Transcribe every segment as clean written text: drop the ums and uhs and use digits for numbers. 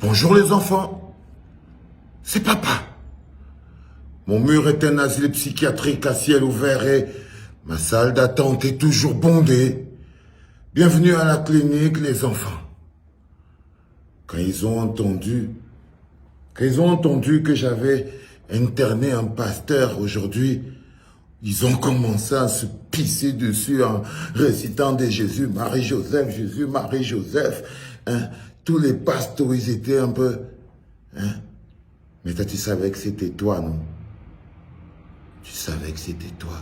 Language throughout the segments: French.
Bonjour les enfants, c'est papa. Mon mur est un asile psychiatrique à ciel ouvert et ma salle d'attente est toujours bondée. Bienvenue à la clinique les enfants. Quand ils ont entendu que j'avais interné un pasteur aujourd'hui, ils ont commencé à se pisser dessus en récitant des Jésus, Marie-Joseph, Jésus, Marie-Joseph. Hein? Tous les pasteurs, ils étaient un peu... Hein? Mais toi, tu savais que c'était toi, non? Tu savais que c'était toi.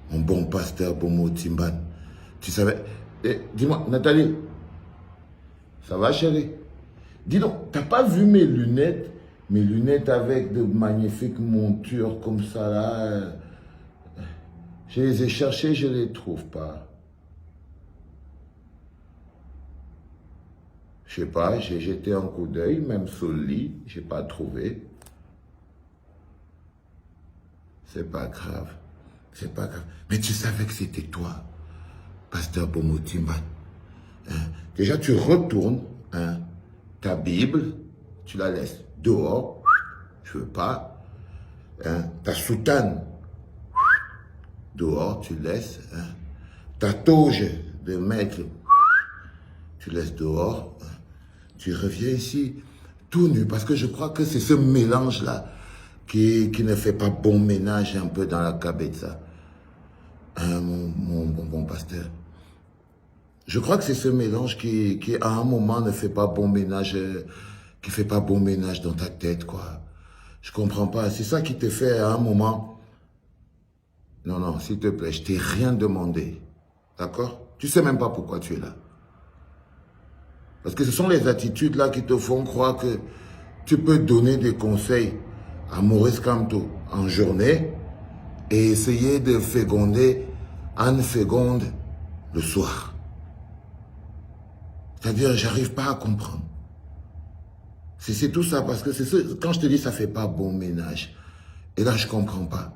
Mon bon pasteur Bomo Timban. Tu savais... Eh, dis-moi, Nathalie, ça va, chérie? Dis donc, t'as pas vu mes lunettes? Mes lunettes avec de magnifiques montures comme ça, là. Je les ai cherchées, je les trouve pas. Je sais pas, j'ai jeté un coup d'œil, même sur le lit, j'ai pas trouvé. C'est pas grave, c'est pas grave. Mais tu savais que c'était toi, pasteur Bomo Timban. Hein? Déjà, tu retournes, hein, ta Bible, tu la laisses dehors, je veux pas. Hein? Ta soutane, dehors, tu laisses. Hein? Ta toge de maître, tu laisses dehors. Hein? Tu reviens ici tout nu, parce que je crois que c'est ce mélange-là qui ne fait pas bon ménage un peu dans la cabeza. Hein, mon bon pasteur. Je crois que c'est ce mélange qui, à un moment, ne fait pas bon ménage, qui fait pas bon ménage dans ta tête, quoi. Je comprends pas. C'est ça qui te fait, à un moment... Non, non, s'il te plaît, je t'ai rien demandé. D'accord? Tu sais même pas pourquoi tu es là. Parce que ce sont les attitudes là qui te font croire que tu peux donner des conseils à Maurice Kamto en journée et essayer de féconder Anne Féconde le soir. C'est-à-dire, j'arrive pas à comprendre. C'est tout ça, parce que quand je te dis ça fait pas bon ménage, et là je comprends pas.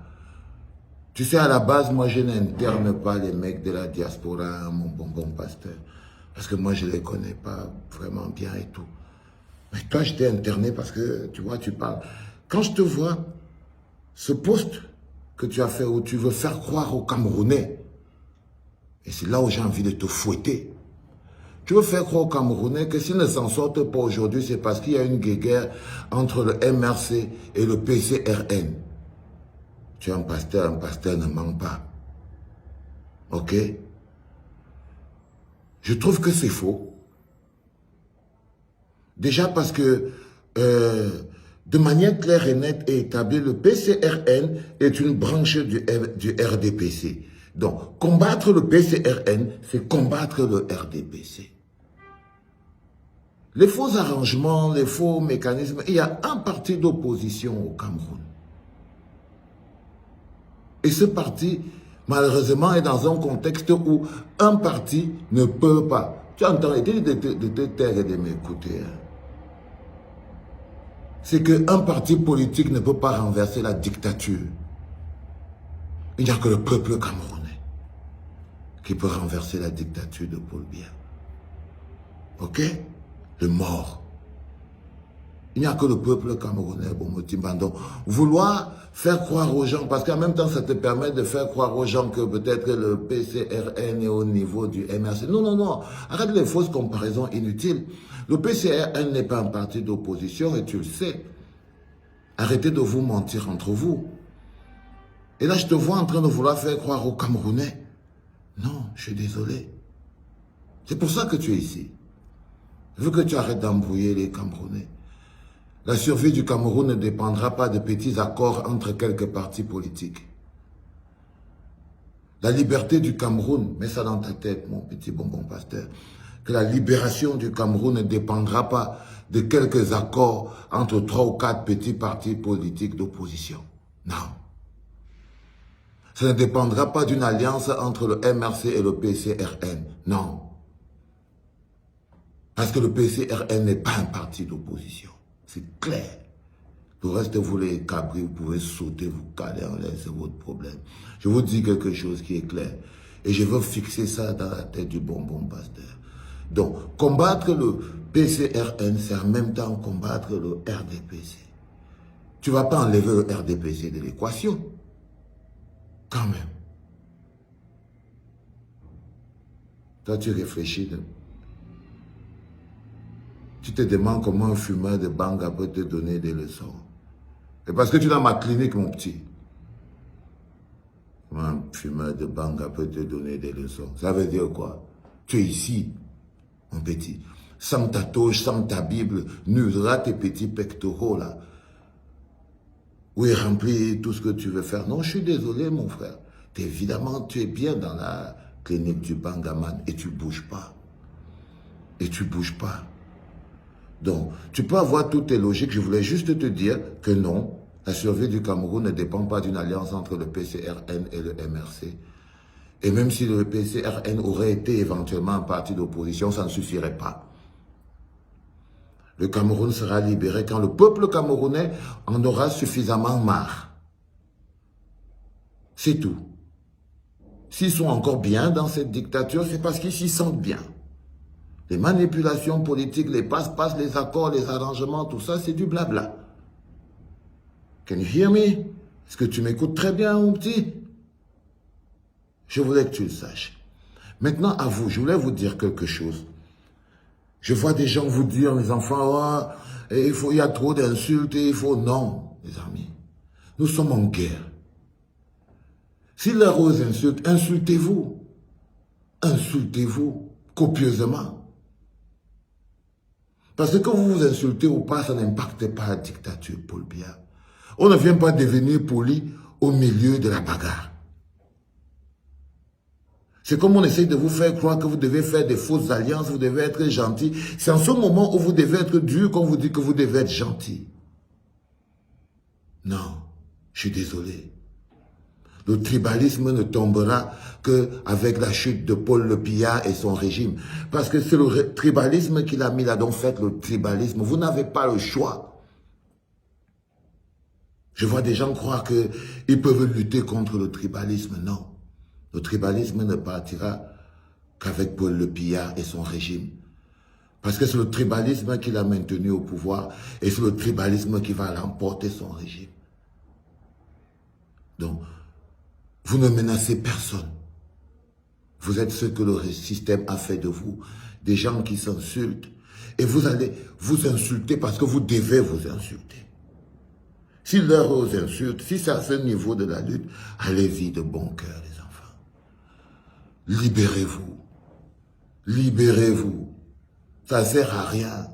Tu sais, à la base, moi je n'interne pas les mecs de la diaspora, mon bon pasteur. Parce que moi, je ne les connais pas vraiment bien et tout. Mais toi, je t'ai interné parce que, tu vois, tu parles. Quand je te vois, ce poste que tu as fait où tu veux faire croire aux Camerounais, et c'est là où j'ai envie de te fouetter. Tu veux faire croire aux Camerounais que s'ils ne s'en sortent pas aujourd'hui, c'est parce qu'il y a une guéguerre entre le MRC et le PCRN. Tu es un pasteur ne ment pas. Ok? Je trouve que c'est faux. Déjà parce que, de manière claire et nette et établie, le PCRN est une branche du RDPC. Donc, combattre le PCRN, c'est combattre le RDPC. Les faux arrangements, les faux mécanismes, il y a un parti d'opposition au Cameroun. Et ce parti, malheureusement, est dans un contexte où un parti ne peut pas. Tu entends, de te taire et de m'écouter. C'est qu'un parti politique ne peut pas renverser la dictature. Il n'y a que le peuple camerounais qui peut renverser la dictature de Paul Biya. Ok? Le mort. Il n'y a que le peuple camerounais, Bomo Timban. Donc, vouloir faire croire aux gens, parce qu'en même temps, ça te permet de faire croire aux gens que peut-être le PCRN est au niveau du MRC. Non, non, non. Arrête les fausses comparaisons inutiles. Le PCRN n'est pas un parti d'opposition et tu le sais. Arrêtez de vous mentir entre vous. Et là, je te vois en train de vouloir faire croire aux Camerounais. Non, je suis désolé. C'est pour ça que tu es ici. Je veux que tu arrêtes d'embrouiller les Camerounais. La survie du Cameroun ne dépendra pas de petits accords entre quelques partis politiques. La liberté du Cameroun, mets ça dans ta tête, mon petit bonbon pasteur, que la libération du Cameroun ne dépendra pas de quelques accords entre 3 ou 4 petits partis politiques d'opposition. Non. Ça ne dépendra pas d'une alliance entre le MRC et le PCRN. Non. Parce que le PCRN n'est pas un parti d'opposition. C'est clair. Le reste, vous les cabris, vous pouvez sauter, vous caler en l'air, c'est votre problème. Je vous dis quelque chose qui est clair. Et je veux fixer ça dans la tête du bonbon pasteur. Donc, combattre le PCRN, c'est en même temps combattre le RDPC. Tu ne vas pas enlever le RDPC de l'équation. Quand même. Toi, tu réfléchis. Tu te demandes comment un fumeur de banga peut te donner des leçons. C'est parce que tu es dans ma clinique, mon petit. Comment un fumeur de banga peut te donner des leçons? Ça veut dire quoi? Tu es ici, mon petit. Sans ta toge, sans ta Bible, nulera tes petits pectoraux là. Oui, remplis tout ce que tu veux faire. Non, je suis désolé, mon frère. Évidemment, tu es bien dans la clinique du Bangaman et tu ne bouges pas. Et tu ne bouges pas. Donc, tu peux avoir toutes tes logiques. Je voulais juste te dire que non, la survie du Cameroun ne dépend pas d'une alliance entre le PCRN et le MRC. Et même si le PCRN aurait été éventuellement un parti d'opposition, ça ne suffirait pas. Le Cameroun sera libéré quand le peuple camerounais en aura suffisamment marre. C'est tout. S'ils sont encore bien dans cette dictature, c'est parce qu'ils s'y sentent bien. Les manipulations politiques, les passe-passe, les accords, les arrangements, tout ça, c'est du blabla. Can you hear me? Est-ce que tu m'écoutes très bien, mon petit? Je voulais que tu le saches. Maintenant, à vous, je voulais vous dire quelque chose. Je vois des gens vous dire, les enfants, oh, il y a trop d'insultes, il faut... Non, les amis, nous sommes en guerre. Si les roses insultent, insultez-vous. Insultez-vous copieusement. Parce que quand vous vous insultez ou pas, ça n'impacte pas la dictature, Paul Biya. On ne vient pas devenir poli au milieu de la bagarre. C'est comme on essaye de vous faire croire que vous devez faire des fausses alliances, vous devez être gentil. C'est en ce moment où vous devez être dur qu'on vous dit que vous devez être gentil. Non, je suis désolé. Le tribalisme ne tombera qu'avec la chute de Paul Le Biya et son régime. Parce que c'est le tribalisme qu'il a mis là, donc faites le tribalisme. Vous n'avez pas le choix. Je vois des gens croire qu'ils peuvent lutter contre le tribalisme. Non. Le tribalisme ne partira qu'avec Paul Le Biya et son régime. Parce que c'est le tribalisme qui l'a maintenu au pouvoir et c'est le tribalisme qui va l'emporter son régime. Donc, vous ne menacez personne. Vous êtes ce que le système a fait de vous. Des gens qui s'insultent. Et vous allez vous insulter parce que vous devez vous insulter. Si l'heure aux insultes, si c'est à ce niveau de la lutte, allez-y de bon cœur, les enfants. Libérez-vous. Libérez-vous. Ça ne sert à rien.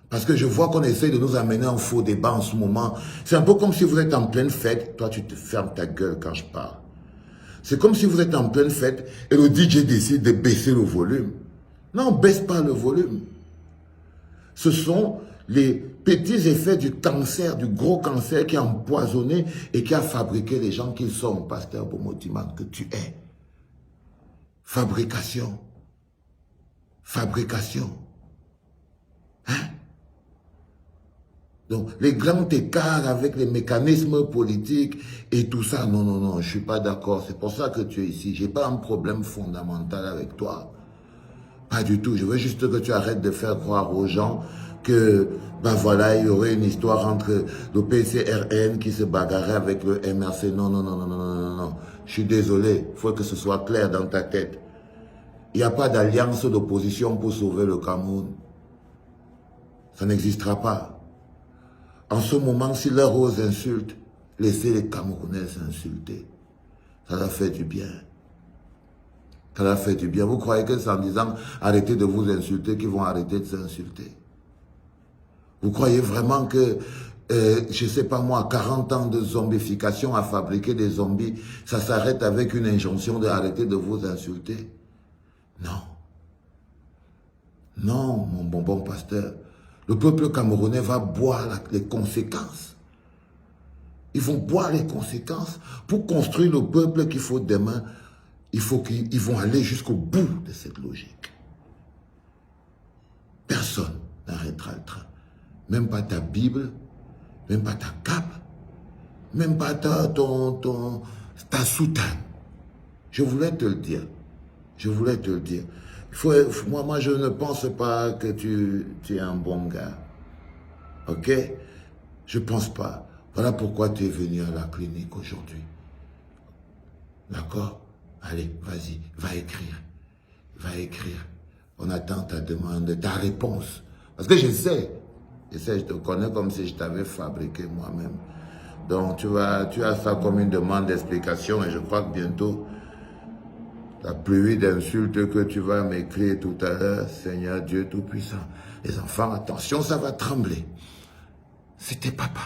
Parce que je vois qu'on essaie de nous amener en faux débat en ce moment. C'est un peu comme si vous êtes en pleine fête. Toi, tu te fermes ta gueule quand je parle. C'est comme si vous êtes en pleine fête et le DJ décide de baisser le volume. Non, baisse pas le volume. Ce sont les petits effets du cancer, du gros cancer qui a empoisonné et qui a fabriqué les gens qu'ils sont, pasteur Bomotiman, que tu es. Fabrication. Fabrication. Hein? Donc, les grands écarts avec les mécanismes politiques et tout ça, non, non, non, je ne suis pas d'accord. C'est pour ça que tu es ici. Je n'ai pas un problème fondamental avec toi. Pas du tout. Je veux juste que tu arrêtes de faire croire aux gens que, ben voilà, il y aurait une histoire entre le PCRN qui se bagarrait avec le MRC. Non, non, non, non, non, non, non, non. Je suis désolé. Il faut que ce soit clair dans ta tête. Il n'y a pas d'alliance d'opposition pour sauver le Cameroun. Ça n'existera pas. En ce moment, si leur rose insulte, laissez les Camerounais s'insulter. Ça leur fait du bien. Ça leur fait du bien. Vous croyez que c'est en disant arrêtez de vous insulter qu'ils vont arrêter de s'insulter? Vous croyez vraiment que, je ne sais pas moi, 40 ans de zombification à fabriquer des zombies, ça s'arrête avec une injonction de arrêter de vous insulter? Non. Non, mon bonbon pasteur. Le peuple camerounais va boire les conséquences. Ils vont boire les conséquences pour construire le peuple qu'il faut demain. Ils vont aller jusqu'au bout de cette logique. Personne n'arrêtera le train. Même pas ta Bible, même pas ta cape, même pas ta soutane. Je voulais te le dire. Je voulais te le dire. Moi, je ne pense pas que tu es un bon gars. Ok? Je ne pense pas. Voilà pourquoi tu es venu à la clinique aujourd'hui. D'accord? Allez, vas-y, va écrire. Va écrire. On attend ta demande, ta réponse. Parce que je sais, je te connais comme si je t'avais fabriqué moi-même. Donc tu as ça comme une demande d'explication et je crois que bientôt, la pluie d'insultes que tu vas m'écrire tout à l'heure, Seigneur Dieu Tout-Puissant. Les enfants, attention, ça va trembler. C'était papa.